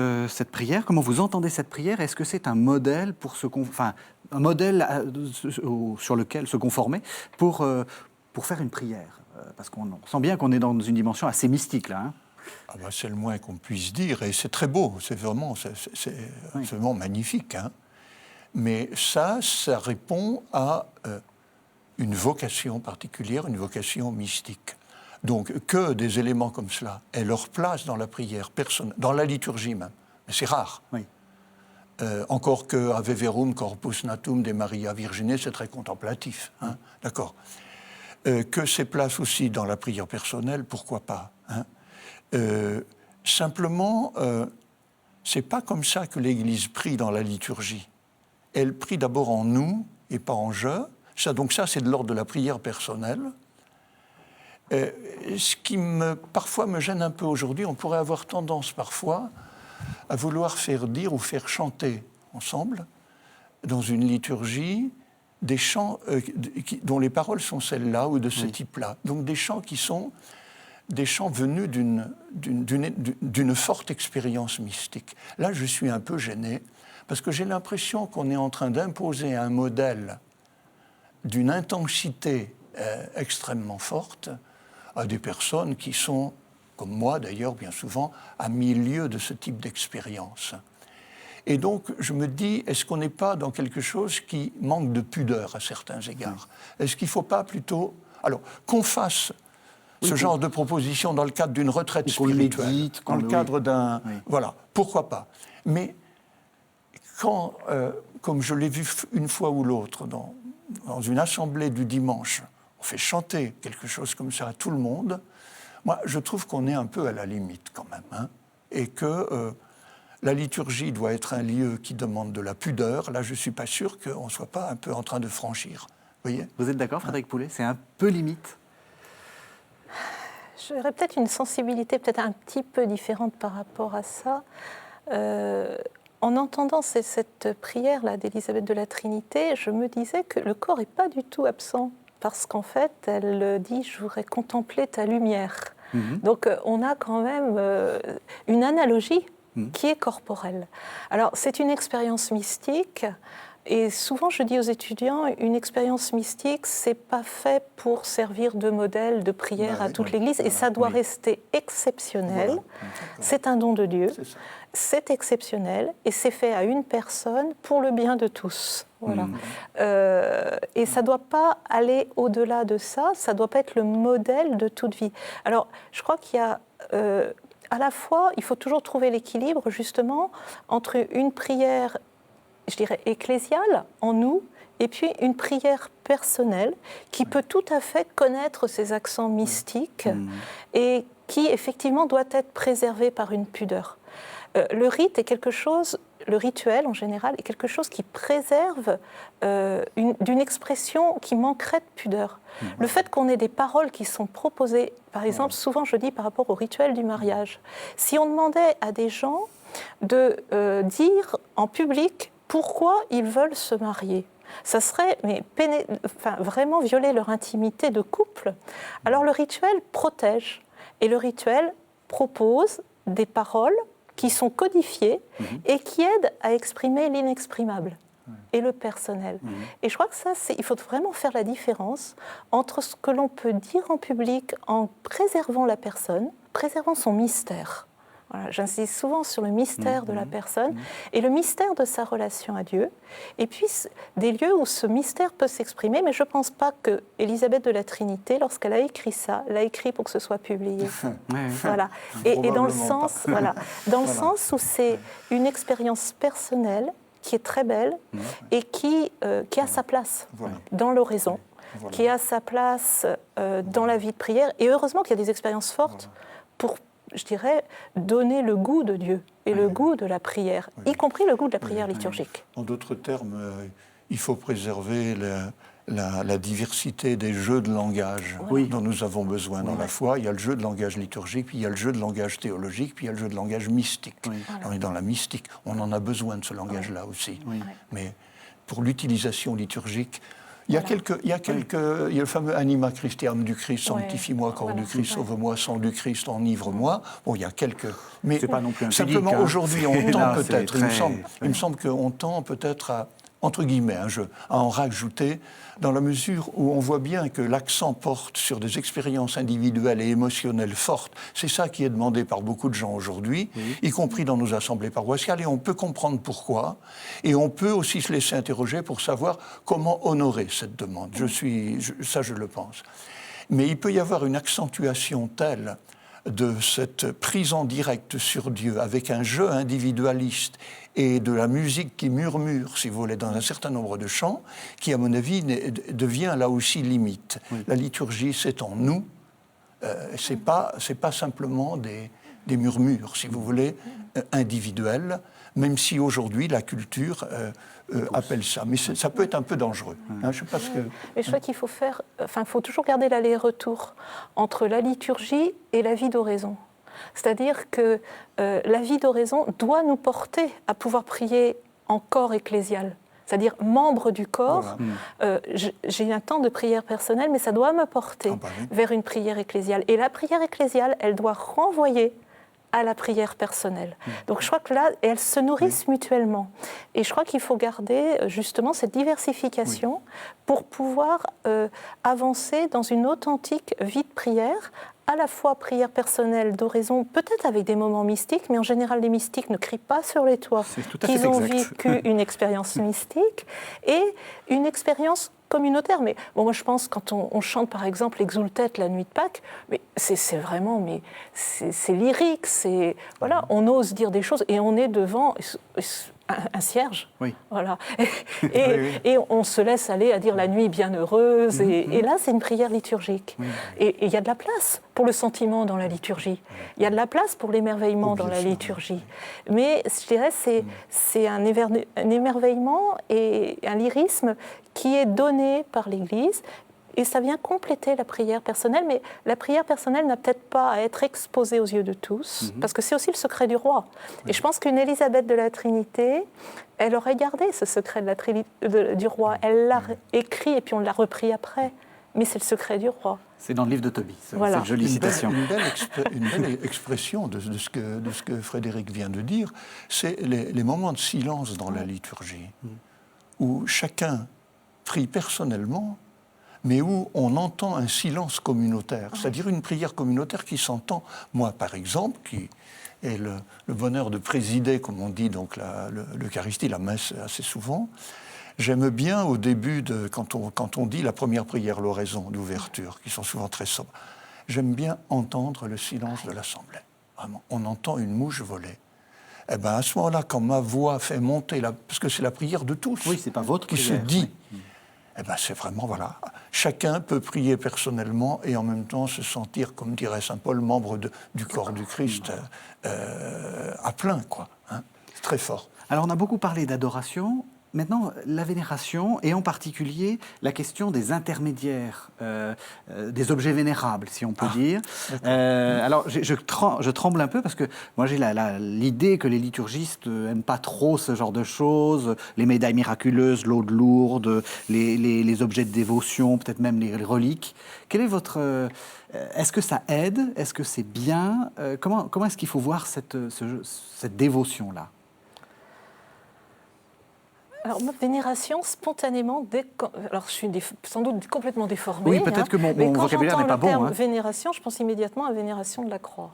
prière ? Comment vous entendez cette prière ? Est-ce que c'est un modèle un modèle sur lequel se conformer pour faire une prière ? Parce qu'on sent bien qu'on est dans une dimension assez mystique, là. C'est le moins qu'on puisse dire, et c'est très beau, c'est vraiment magnifique. Mais ça répond à une vocation particulière, une vocation mystique. Donc, que des éléments comme cela aient leur place dans la prière personnelle, dans la liturgie même, mais c'est rare. Oui. Encore que Ave Verum Corpus Natum de Maria Virginie, c'est très contemplatif. D'accord. Que c'est place aussi dans la prière personnelle, pourquoi pas. Simplement, c'est pas comme ça que l'Église prie dans la liturgie. Elle prie d'abord en nous et pas en je. Donc ça, c'est de l'ordre de la prière personnelle. Ce qui parfois me gêne un peu aujourd'hui, on pourrait avoir tendance parfois à vouloir faire dire ou faire chanter ensemble, dans une liturgie, des chants dont les paroles sont celles-là ou de ce type-là. Donc des chants qui sont des chants venus d'une forte expérience mystique. Là, je suis un peu gêné, parce que j'ai l'impression qu'on est en train d'imposer un modèle d'une intensité extrêmement forte à des personnes qui sont, comme moi d'ailleurs, bien souvent, à milieu de ce type d'expérience. Et donc, je me dis, est-ce qu'on n'est pas dans quelque chose qui manque de pudeur à certains égards ? Est-ce qu'il ne faut pas plutôt... Alors, qu'on fasse ce genre de proposition dans le cadre d'une retraite spirituelle, dans le cadre d'un... Voilà, pourquoi pas ? Mais quand, comme je l'ai vu une fois ou l'autre dans une assemblée du dimanche, on fait chanter quelque chose comme ça à tout le monde, moi, je trouve qu'on est un peu à la limite quand même, hein, et que la liturgie doit être un lieu qui demande de la pudeur. Là, je ne suis pas sûr qu'on ne soit pas un peu en train de franchir. Voyez ? Vous êtes d'accord, Frédéric Poulet ? C'est un peu limite ? J'aurais peut-être une sensibilité peut-être un petit peu différente par rapport à ça. En entendant cette prière-là d'Élisabeth de la Trinité, je me disais que le corps n'est pas du tout absent, parce qu'en fait, elle dit « je voudrais contempler ta lumière ». Donc on a quand même une analogie qui est corporelle. Alors c'est une expérience mystique, et souvent je dis aux étudiants, une expérience mystique, c'est pas fait pour servir de modèle de prière à toute l'Église, et ça doit rester exceptionnel. C'est un don de Dieu. C'est exceptionnel et c'est fait à une personne pour le bien de tous. Voilà. Et ça ne doit pas aller au-delà de ça, ça ne doit pas être le modèle de toute vie. Alors, je crois qu'il y a à la fois, il faut toujours trouver l'équilibre justement entre une prière, je dirais, ecclésiale en nous, et puis une prière personnelle qui peut tout à fait connaître ses accents mystiques et qui effectivement doit être préservée par une pudeur. Le rite est quelque chose, le rituel en général, est quelque chose qui préserve d'une expression qui manquerait de pudeur. Le fait qu'on ait des paroles qui sont proposées, par exemple, souvent je dis par rapport au rituel du mariage, si on demandait à des gens de dire en public pourquoi ils veulent se marier, ça serait vraiment violer leur intimité de couple. Alors le rituel protège, et le rituel propose des paroles qui sont codifiées et qui aident à exprimer l'inexprimable et le personnel. Et je crois que ça, il faut vraiment faire la différence entre ce que l'on peut dire en public en préservant la personne, préservant son mystère. Voilà, j'insiste souvent sur le mystère de la personne et le mystère de sa relation à Dieu. Et puis, des lieux où ce mystère peut s'exprimer, mais je ne pense pas que Élisabeth de la Trinité, lorsqu'elle a écrit ça, l'a écrit pour que ce soit publié. Voilà. Et dans le sens, dans le sens où c'est une expérience personnelle qui est très belle et qui a sa place dans l'oraison, qui a sa place dans la vie de prière. Et heureusement qu'il y a des expériences fortes pour, je dirais, donner le goût de Dieu et le goût de la prière, y compris le goût de la prière liturgique. En d'autres termes, il faut préserver la diversité des jeux de langage dont nous avons besoin dans la foi. Il y a le jeu de langage liturgique, puis il y a le jeu de langage théologique, puis il y a le jeu de langage mystique. On est dans la mystique, on en a besoin de ce langage-là aussi. Mais pour l'utilisation liturgique, il y a le fameux Anima Christiam du Christ, sanctifie-moi, corps du Christ, sauve-moi, sang du Christ, enivre-moi. Bon, il y a quelques... Mais c'est pas non plus simplement, aujourd'hui, on tend peut-être, il me semble qu'on tend peut-être à, entre guillemets, à en rajouter, dans la mesure où on voit bien que l'accent porte sur des expériences individuelles et émotionnelles fortes. C'est ça qui est demandé par beaucoup de gens aujourd'hui, y compris dans nos assemblées paroissiales, et on peut comprendre pourquoi, et on peut aussi se laisser interroger pour savoir comment honorer cette demande. Ça, je le pense. Mais il peut y avoir une accentuation telle de cette prise en direct sur Dieu avec un jeu individualiste et de la musique qui murmure, si vous voulez, dans un certain nombre de chants, qui, à mon avis, devient là aussi limite. La liturgie, c'est en nous, c'est pas simplement des murmures, si vous voulez, individuels, même si aujourd'hui la culture appelle ça. Mais ça peut être un peu dangereux. Je sais pas ce que... Mais je crois qu'il faut faut toujours garder l'aller-retour entre la liturgie et la vie d'oraison. C'est-à-dire que la vie d'oraison doit nous porter à pouvoir prier en corps ecclésial. C'est-à-dire membre du corps, j'ai un temps de prière personnelle, mais ça doit me porter vers une prière ecclésiale. Et la prière ecclésiale, elle doit renvoyer à la prière personnelle. Donc je crois que là, elles se nourrissent mutuellement. Et je crois qu'il faut garder justement cette diversification pour pouvoir avancer dans une authentique vie de prière, à la fois prière personnelle d'oraison, peut-être avec des moments mystiques, mais en général les mystiques ne crient pas sur les toits qu'ils ont vécu une expérience mystique et une expérience communautaire. Mais bon, moi je pense quand on chante par exemple Exultet la nuit de Pâques, mais c'est vraiment, mais c'est lyrique, c'est voilà, on ose dire des choses et on est devant un cierge, voilà, et on se laisse aller à dire la nuit bienheureuse, et là c'est une prière liturgique, et il y a de la place pour le sentiment dans la liturgie, il y a de la place pour l'émerveillement dans la liturgie, mais je dirais c'est un émerveillement et un lyrisme qui est donné par l'Église. Et ça vient compléter la prière personnelle, mais la prière personnelle n'a peut-être pas à être exposée aux yeux de tous, parce que c'est aussi le secret du roi. Et je pense qu'une Élisabeth de la Trinité, elle aurait gardé ce secret du roi. Elle l'a écrit et puis on l'a repris après. Mais c'est le secret du roi. C'est dans le livre de Tobie, cette jolie citation. Une belle expression de ce que Frédéric vient de dire, c'est les moments de silence dans la liturgie, où chacun prie personnellement, mais où on entend un silence communautaire, c'est-à-dire une prière communautaire qui s'entend. Moi, par exemple, qui ai le bonheur de présider, comme on dit, donc l'Eucharistie, la messe assez souvent, j'aime bien au début, quand on dit la première prière, l'oraison d'ouverture, qui sont souvent très sobres, j'aime bien entendre le silence de l'Assemblée. Vraiment, on entend une mouche voler. Eh bien, à ce moment-là, quand ma voix fait monter, parce que c'est la prière de tous, c'est pas votre qui prière, se dit... Eh ben c'est vraiment, voilà, chacun peut prier personnellement et en même temps se sentir, comme dirait saint Paul, membre du corps du Christ à plein, quoi. Hein. C'est très fort. Alors on a beaucoup parlé d'adoration. Maintenant, la vénération, et en particulier la question des intermédiaires, des objets vénérables, si on peut dire. Alors, je tremble un peu parce que moi, j'ai l'idée que les liturgistes n'aiment pas trop ce genre de choses, les médailles miraculeuses, l'eau de Lourdes, les objets de dévotion, peut-être même les reliques. Quel est votre... est-ce que ça aide? Est-ce que c'est bien? Comment est-ce qu'il faut voir cette dévotion-là? Alors, ma vénération, spontanément, alors je suis sans doute complètement déformée. Oui, peut-être que mon vocabulaire n'est pas bon. Mais quand j'entends le terme vénération, je pense immédiatement à vénération de la croix.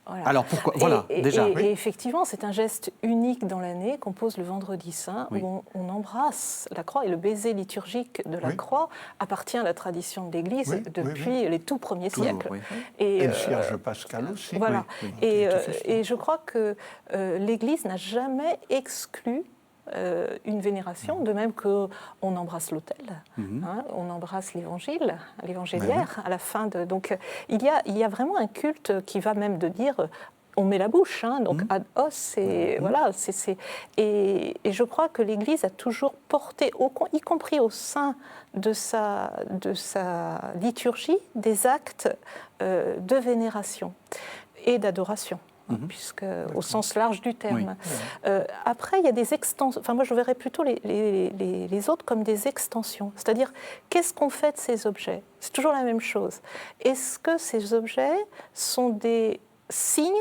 Voilà. Alors pourquoi déjà. Et effectivement, c'est un geste unique dans l'année qu'on pose le vendredi saint, où on embrasse la croix, et le baiser liturgique de la croix appartient à la tradition de l'Église depuis les tout premiers siècles. Et le cierge pascal aussi. Voilà. Et je crois que l'Église n'a jamais exclu une vénération, de même qu'on embrasse l'autel, on embrasse l'évangéliaire à la fin de... Donc il y a vraiment un culte qui va même de dire... On met la bouche, donc ad os, et voilà. Et je crois que l'Église a toujours porté, y compris au sein de sa liturgie, des actes de vénération et d'adoration. Puisque, au sens large du terme. Après, il y a des extensions. Enfin, moi, je verrais plutôt les autres comme des extensions. C'est-à-dire, qu'est-ce qu'on fait de ces objets? C'est toujours la même chose. Est-ce que ces objets sont des signes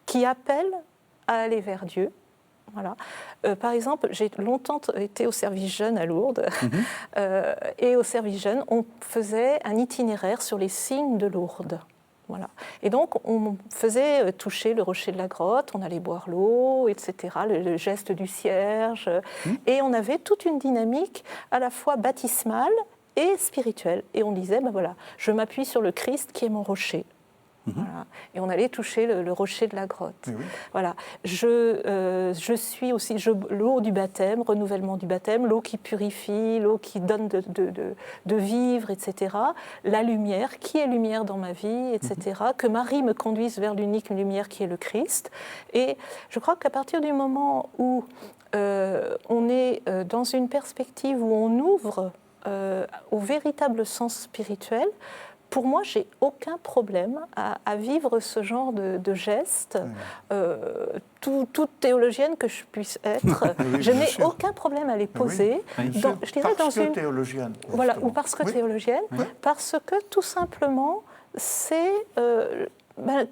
qui appellent à aller vers Dieu? Voilà. Par exemple, j'ai longtemps été au service jeune à Lourdes. Et au service jeune, on faisait un itinéraire sur les signes de Lourdes. Voilà. Et donc, on faisait toucher le rocher de la grotte, on allait boire l'eau, etc., le geste du cierge. Et on avait toute une dynamique à la fois baptismale et spirituelle. Et on disait, ben voilà, je m'appuie sur le Christ qui est mon rocher. Voilà. Et on allait toucher le rocher de la grotte. Voilà. Je suis aussi l'eau du baptême, renouvellement du baptême, l'eau qui purifie, l'eau qui donne de vivre, etc. La lumière, qui est lumière dans ma vie, etc. Que Marie me conduise vers l'unique lumière qui est le Christ. Et je crois qu'à partir du moment où on est dans une perspective où on ouvre au véritable sens spirituel, pour moi, j'ai aucun problème à vivre ce genre de geste. Toute théologienne que je puisse être, je n'ai aucun problème à les poser. Je dirais parce que théologienne. Voilà, ou parce que théologienne, parce que tout simplement, c'est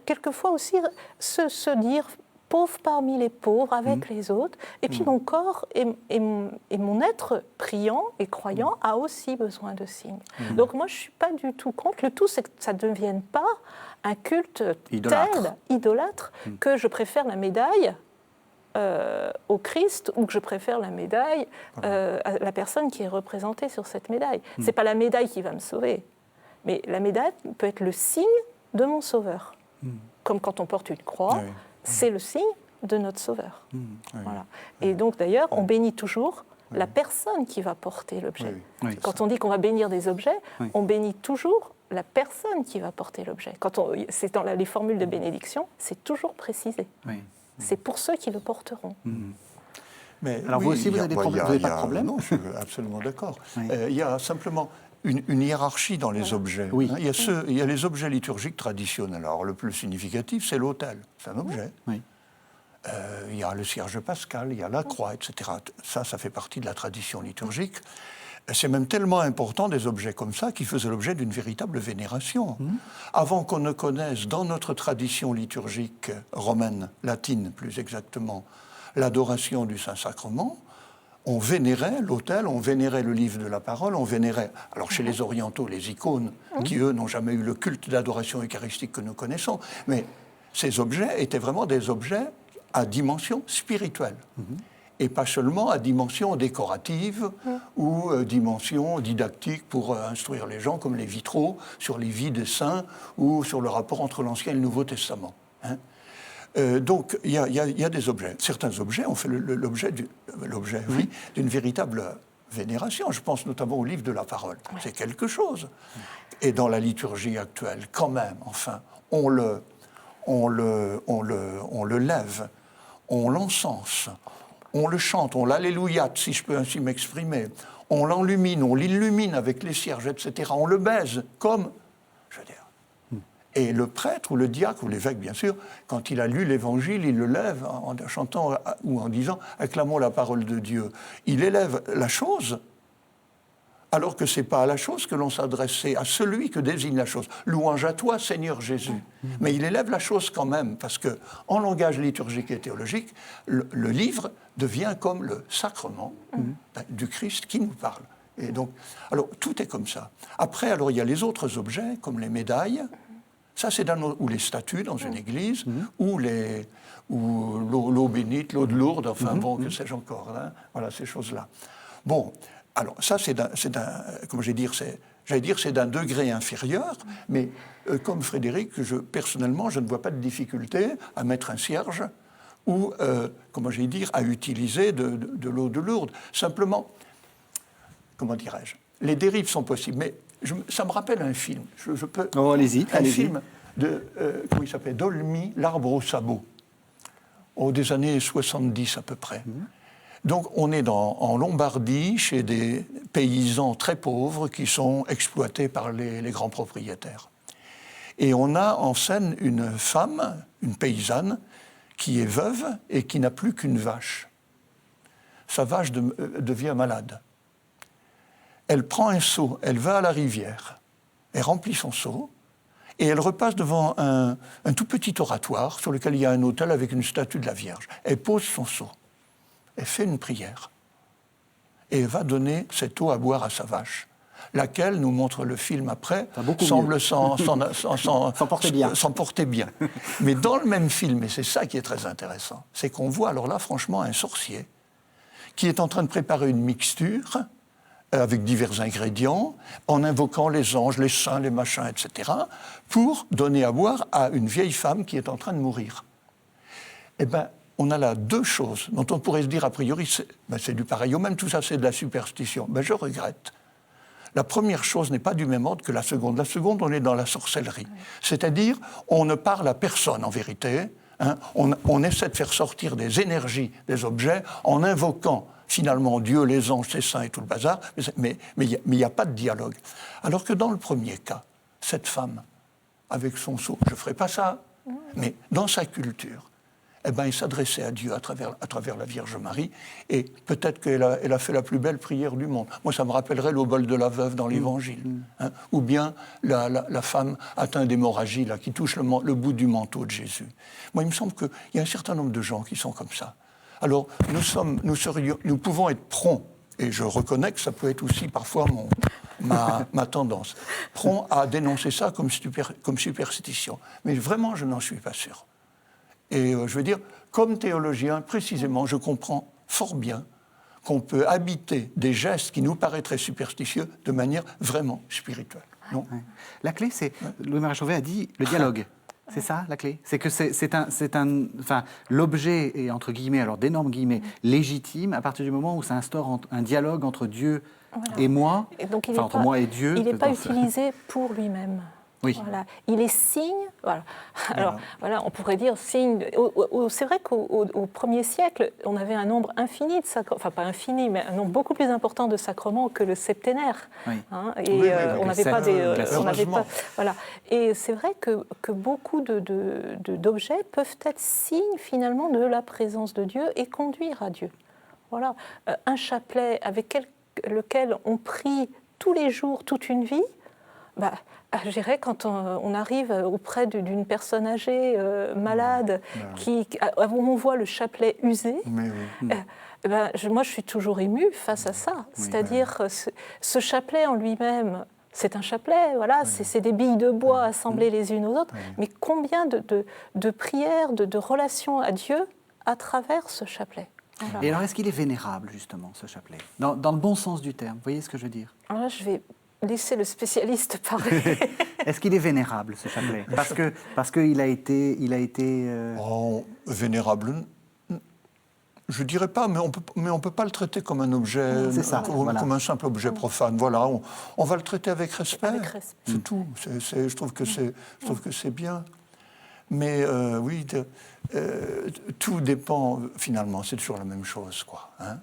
quelquefois aussi se dire pauvre parmi les pauvres, avec les autres. Et puis mon corps et mon être priant et croyant a aussi besoin de signes. Donc moi, je ne suis pas du tout contre. Le tout, c'est que ça ne devienne pas un culte idolâtre, que je préfère la médaille au Christ ou que je préfère la médaille à la personne qui est représentée sur cette médaille. Ce n'est pas la médaille qui va me sauver, mais la médaille peut être le signe de mon sauveur. Comme quand on porte une croix, c'est le signe de notre sauveur. Voilà. Et donc d'ailleurs, on bénit toujours la personne qui va porter l'objet. Quand on dit qu'on va bénir des objets, on bénit toujours la personne qui va porter l'objet. C'est dans les formules de bénédiction, c'est toujours précisé. C'est pour ceux qui le porteront. Mais alors vous aussi, vous n'avez pas de problème? Non, je suis absolument d'accord. Il y a simplement une hiérarchie dans les objets. Il y a les objets liturgiques traditionnels. Alors le plus significatif, c'est l'autel. C'est un objet. Il y a le cierge pascal, il y a la croix, etc. Ça fait partie de la tradition liturgique. C'est même tellement important, des objets comme ça, qui faisaient l'objet d'une véritable vénération. Avant qu'on ne connaisse, dans notre tradition liturgique romaine, latine plus exactement, l'adoration du Saint-Sacrement, on vénérait l'autel, on vénérait le livre de la parole, on vénérait, alors chez les orientaux, les icônes, qui eux n'ont jamais eu le culte d'adoration eucharistique que nous connaissons, mais ces objets étaient vraiment des objets à dimension spirituelle, et pas seulement à dimension décorative ou dimension didactique pour instruire les gens, comme les vitraux sur les vies des saints ou sur le rapport entre l'Ancien et le Nouveau Testament. Donc, il y a des objets. Certains objets ont fait l'objet d'une véritable vénération. Je pense notamment au livre de la parole. C'est quelque chose. Et dans la liturgie actuelle, quand même, enfin, on le lève, on l'encense, on le chante, on l'alléluiate, si je peux ainsi m'exprimer. On l'enlumine, on l'illumine avec les cierges, etc. On le baise comme, je veux dire. Et le prêtre ou le diacre ou l'évêque, bien sûr, quand il a lu l'Évangile, il le lève en chantant ou en disant « acclamons la parole de Dieu ». Il élève la chose, alors que ce n'est pas à la chose que l'on s'adresse, c'est à celui que désigne la chose. « Louange à toi, Seigneur Jésus ». Mais il élève la chose quand même, parce qu'en langage liturgique et théologique, le livre devient comme le sacrement du Christ qui nous parle. Et donc, alors, tout est comme ça. Après, alors, il y a les autres objets, comme les médailles. Ça, c'est ou les statues dans une église, ou l'eau bénite, l'eau de Lourdes, enfin bon, que sais-je encore, hein, voilà, ces choses-là. Bon, alors ça, c'est d'un degré inférieur, mais comme Frédéric, personnellement, je ne vois pas de difficulté à mettre un cierge ou, à utiliser de l'eau de Lourdes. Simplement, comment dirais-je, les dérives sont possibles, mais ça me rappelle un film. Je peux. Oh, allez-y. Film de comment il s'appelle, Dolmy, L'Arbre au sabot, des années 70 à peu près. Donc on est en Lombardie, chez des paysans très pauvres qui sont exploités par les grands propriétaires. Et on a en scène une femme, une paysanne, qui est veuve et qui n'a plus qu'une vache. Sa vache devient malade. Elle prend un seau, elle va à la rivière, elle remplit son seau, et elle repasse devant un tout petit oratoire sur lequel il y a un autel avec une statue de la Vierge. Elle pose son seau, elle fait une prière, et elle va donner cette eau à boire à sa vache, laquelle, nous montre le film après, semble s'en porter bien. Mais dans le même film, et c'est ça qui est très intéressant, c'est qu'on voit alors là, franchement, un sorcier qui est en train de préparer une mixture avec divers ingrédients, en invoquant les anges, les saints, les machins, etc., pour donner à boire à une vieille femme qui est en train de mourir. Eh bien, on a là deux choses dont on pourrait se dire, a priori, c'est du pareil au même, tout ça c'est de la superstition. Ben, je regrette. La première chose n'est pas du même ordre que la seconde. La seconde, on est dans la sorcellerie. C'est-à-dire, on ne parle à personne en vérité. Hein. On essaie de faire sortir des énergies des objets en invoquant finalement Dieu, les anges, les saints et tout le bazar, mais il n'y a pas de dialogue. Alors que dans le premier cas, cette femme avec son seau. Je ne ferai pas ça. Mais dans sa culture, eh ben, il s'adressait à Dieu à travers la Vierge Marie, et peut-être qu'elle a fait la plus belle prière du monde. Moi, ça me rappellerait l'obole de la veuve dans l'Évangile. Hein, ou bien la femme atteinte d'hémorragie, là, qui touche le bout du manteau de Jésus. Moi, il me semble qu'il y a un certain nombre de gens qui sont comme ça. Alors, nous pouvons être prompts, et je reconnais que ça peut être aussi parfois ma tendance, prompt à dénoncer ça comme superstition. Mais vraiment, je n'en suis pas sûr. Et je veux dire, comme théologien, précisément, je comprends fort bien qu'on peut habiter des gestes qui nous paraîtraient superstitieux de manière vraiment spirituelle. Non ? Ouais. La clé, c'est, Louis-Marie Chauvet a dit, le dialogue. C'est ça, la clé. C'est que enfin, l'objet est, entre guillemets, alors d'énormes guillemets, légitime à partir du moment où ça instaure un dialogue entre Dieu et moi, et donc, entre moi et Dieu. Il n'est pas utilisé pour lui-même. Oui. Voilà. Il est signe. Voilà. Alors, voilà, on pourrait dire signe. C'est vrai qu'au premier siècle, on avait un nombre infini de sacrements, enfin pas infini, mais un nombre beaucoup plus important de sacrements que le septénaire. Oui. Hein, et on n'avait pas voilà. Et c'est vrai que beaucoup d'objets peuvent être signes finalement de la présence de Dieu et conduire à Dieu. Voilà. Un chapelet avec lequel on prie tous les jours, toute une vie. Je dirais, quand on arrive auprès d'une personne âgée, malade, où on voit le chapelet usé, moi je suis toujours émue face à ça. C'est-à-dire, ce chapelet en lui-même, c'est un chapelet, voilà, c'est des billes de bois assemblées les unes aux autres, mais combien de prières, de relations à Dieu à travers ce chapelet. Voilà. Et alors, est-ce qu'il est vénérable, justement, ce chapelet, dans le bon sens du terme? Vous voyez ce que je veux dire? Alors là, je vais laisser le spécialiste parler. Est-ce qu'il est vénérable, ce chapelet? Parce qu'il a été... vénérable, je ne dirais pas, mais on peut pas le traiter comme un objet, comme un simple objet profane. Voilà, on va le traiter avec respect. C'est tout. Je trouve que c'est bien. Mais oui, tout dépend, finalement, c'est toujours la même chose, quoi. Hein?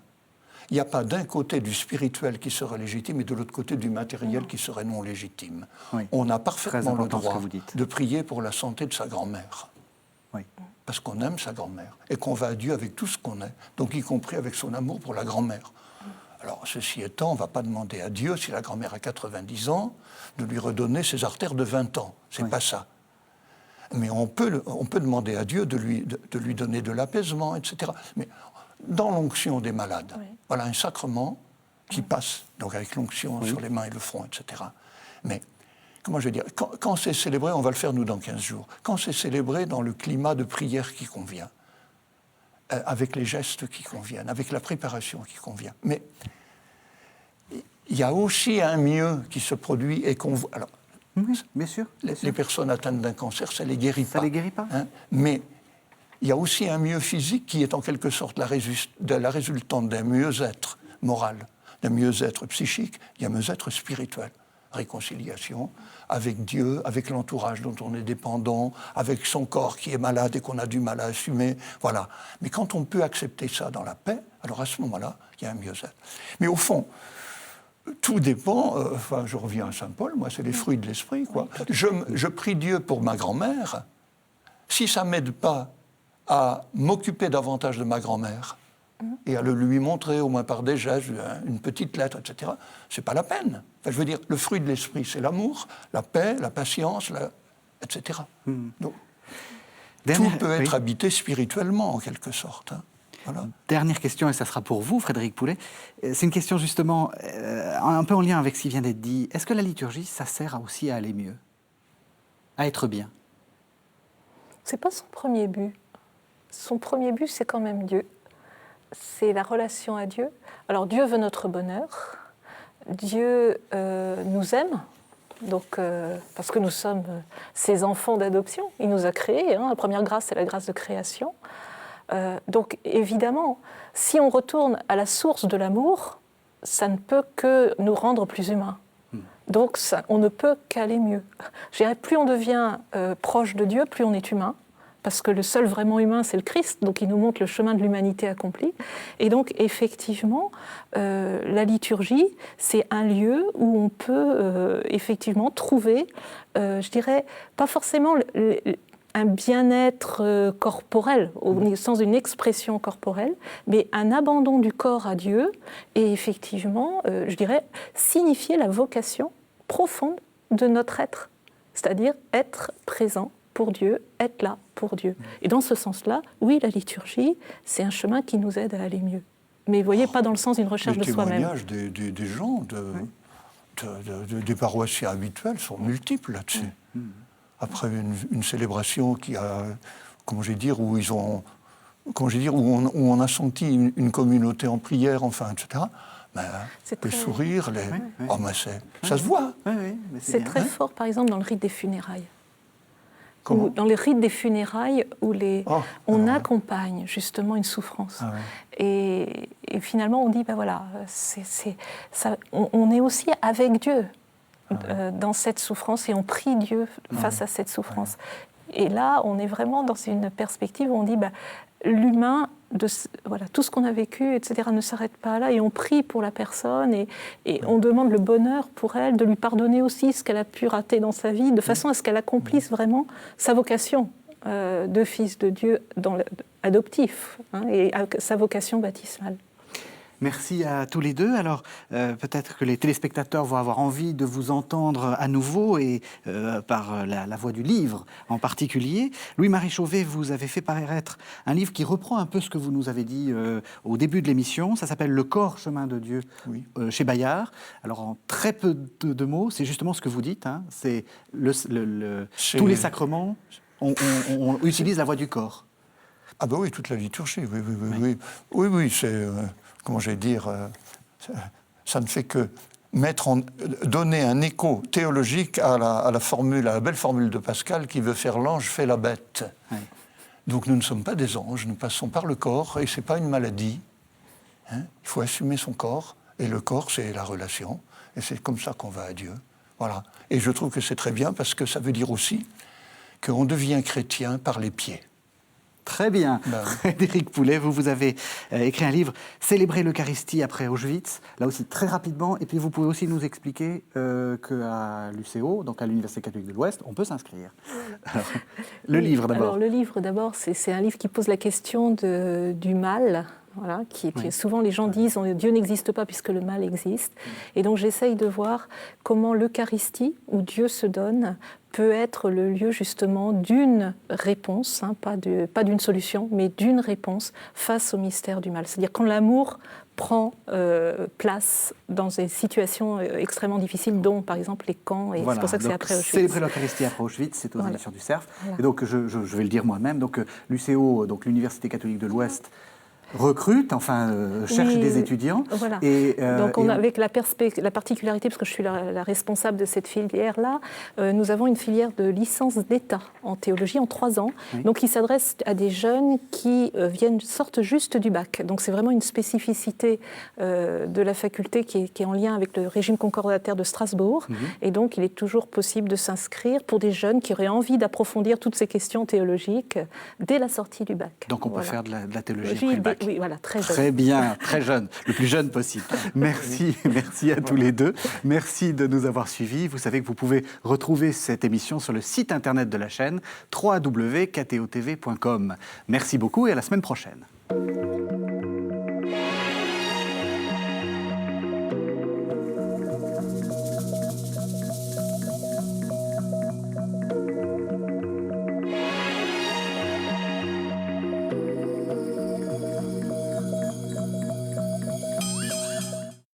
Il n'y a pas d'un côté du spirituel qui serait légitime et de l'autre côté du matériel qui serait non légitime. Oui. On a parfaitement le droit de prier pour la santé de sa grand-mère. Oui. Parce qu'on aime sa grand-mère et qu'on va à Dieu avec tout ce qu'on est, donc y compris avec son amour pour la grand-mère. Alors, ceci étant, on ne va pas demander à Dieu, si la grand-mère a 90 ans, de lui redonner ses artères de 20 ans. C'est pas ça. Mais on peut demander à Dieu de lui donner de l'apaisement, etc. Mais dans l'onction des malades, voilà un sacrement qui passe, donc avec l'onction sur les mains et le front, etc. Mais, comment je vais dire, quand c'est célébré, on va le faire nous dans 15 jours, quand c'est célébré dans le climat de prière qui convient, avec les gestes qui conviennent, avec la préparation qui convient. Mais il y a aussi un mieux qui se produit et qu'on voit. Alors, bien sûr. Les personnes atteintes d'un cancer, ça ne les guérit pas. Ça ne les guérit pas. Hein, mais il y a aussi un mieux physique qui est en quelque sorte la résultante d'un mieux-être moral, d'un mieux-être psychique, il y a un mieux-être spirituel. Réconciliation avec Dieu, avec l'entourage dont on est dépendant, avec son corps qui est malade et qu'on a du mal à assumer. Voilà. Mais quand on peut accepter ça dans la paix, alors à ce moment-là, il y a un mieux-être. Mais au fond, tout dépend, je reviens à Saint Paul, moi c'est les fruits de l'esprit, quoi. Je prie Dieu pour ma grand-mère. Si ça ne m'aide pas à m'occuper davantage de ma grand-mère et à le lui montrer, au moins par des gestes, une petite lettre, etc., c'est pas la peine. Enfin, je veux dire, le fruit de l'esprit, c'est l'amour, la paix, la patience, etc. Donc, tout peut être habité spirituellement, en quelque sorte. Hein. Voilà. Dernière question, et ça sera pour vous, Frédéric Poulet. C'est une question justement un peu en lien avec ce qui vient d'être dit. Est-ce que la liturgie, ça sert aussi à aller mieux, à être bien? C'est pas son premier but. Son premier but, c'est quand même Dieu. C'est la relation à Dieu. Alors Dieu veut notre bonheur. Dieu nous aime. Donc, parce que nous sommes ses enfants d'adoption. Il nous a créés. Hein. La première grâce, c'est la grâce de création. Donc évidemment, si on retourne à la source de l'amour, ça ne peut que nous rendre plus humains. Donc on ne peut qu'aller mieux. Je dirais, plus on devient proche de Dieu, plus on est humain. parce que le seul vraiment humain, c'est le Christ, donc il nous montre le chemin de l'humanité accomplie. Et donc, effectivement, la liturgie, c'est un lieu où on peut effectivement trouver, je dirais, pas forcément un bien-être corporel, au sens d'une expression corporelle, mais un abandon du corps à Dieu, et effectivement, je dirais, signifier la vocation profonde de notre être, c'est-à-dire être présent pour Dieu, être là pour Dieu. Et dans ce sens-là, oui, la liturgie, c'est un chemin qui nous aide à aller mieux. Mais vous voyez, pas dans le sens d'une recherche de soi-même. Les témoignages des gens, des paroissiens habituels sont multiples là-dessus. Après une célébration qui a, comment j'ai dire, où on a senti une communauté en prière, enfin, etc. Ben, les sourires, oh, mais ça se voit. C'est très fort, par exemple, dans le rite des funérailles. Dans les rites des funérailles où on accompagne justement une souffrance. Et finalement, on dit, ben voilà, on est aussi avec Dieu dans cette souffrance et on prie Dieu face à cette souffrance. Et là, on est vraiment dans une perspective où on dit, ben, l'humain, tout ce qu'on a vécu, etc., ne s'arrête pas là, et on prie pour la personne, et on demande le bonheur pour elle, de lui pardonner aussi ce qu'elle a pu rater dans sa vie, de façon à ce qu'elle accomplisse vraiment sa vocation de fils de Dieu adoptif, et sa vocation baptismale. Merci à tous les deux. Alors, peut-être que les téléspectateurs vont avoir envie de vous entendre à nouveau, et par la voix du livre en particulier. Louis-Marie Chauvet, vous avez fait paraître un livre qui reprend un peu ce que vous nous avez dit au début de l'émission. Ça s'appelle « Le corps, chemin de Dieu » chez Bayard. Alors, en très peu de mots, c'est justement ce que vous dites. C'est tous les sacrements, on utilise la voix du corps. Ah ben oui, toute la liturgie, oui, c'est... comment je vais dire, ça ne fait que donner un écho théologique à la belle formule de Pascal qui veut faire l'ange fait la bête. Oui. Donc nous ne sommes pas des anges, nous passons par le corps, et ce n'est pas une maladie. Il faut assumer son corps, et le corps, c'est la relation, et c'est comme ça qu'on va à Dieu. Voilà. Et je trouve que c'est très bien, parce que ça veut dire aussi qu'on devient chrétien par les pieds. Très bien. Frédéric Poulet, vous avez écrit un livre « Célébrer l'Eucharistie après Auschwitz », là aussi très rapidement, et puis vous pouvez aussi nous expliquer qu'à l'UCO, donc à l'Université catholique de l'Ouest, on peut s'inscrire. Alors, le livre d'abord. Alors, le livre d'abord, c'est un livre qui pose la question du mal. Voilà, souvent les gens disent « Dieu n'existe pas puisque le mal existe ». Et donc j'essaye de voir comment l'Eucharistie, où Dieu se donne, peut être le lieu justement d'une réponse, pas d'une solution, mais d'une réponse face au mystère du mal. C'est-à-dire quand l'amour prend place dans des situations extrêmement difficiles, dont par exemple les camps, et c'est pour ça que c'est après Auschwitz. Célébrer l'Eucharistie après Auschwitz, c'est aux éditions du Cerf. Voilà. Et donc je vais le dire moi-même, donc l'UCO, donc l'Université catholique de l'Ouest, recrute, cherche des étudiants. Voilà. Avec la particularité, parce que je suis la responsable de cette filière-là, nous avons une filière de licence d'État en théologie en 3 ans, donc qui s'adresse à des jeunes qui sortent juste du bac. Donc c'est vraiment une spécificité de la faculté qui est en lien avec le régime concordataire de Strasbourg. Et donc il est toujours possible de s'inscrire pour des jeunes qui auraient envie d'approfondir toutes ces questions théologiques dès la sortie du bac. Donc on peut faire de la théologie après le bac. Oui, voilà, très jeune. Très bien, très jeune, le plus jeune possible. Merci à tous les deux. Merci de nous avoir suivis. Vous savez que vous pouvez retrouver cette émission sur le site internet de la chaîne www.ktotv.com. Merci beaucoup et à la semaine prochaine.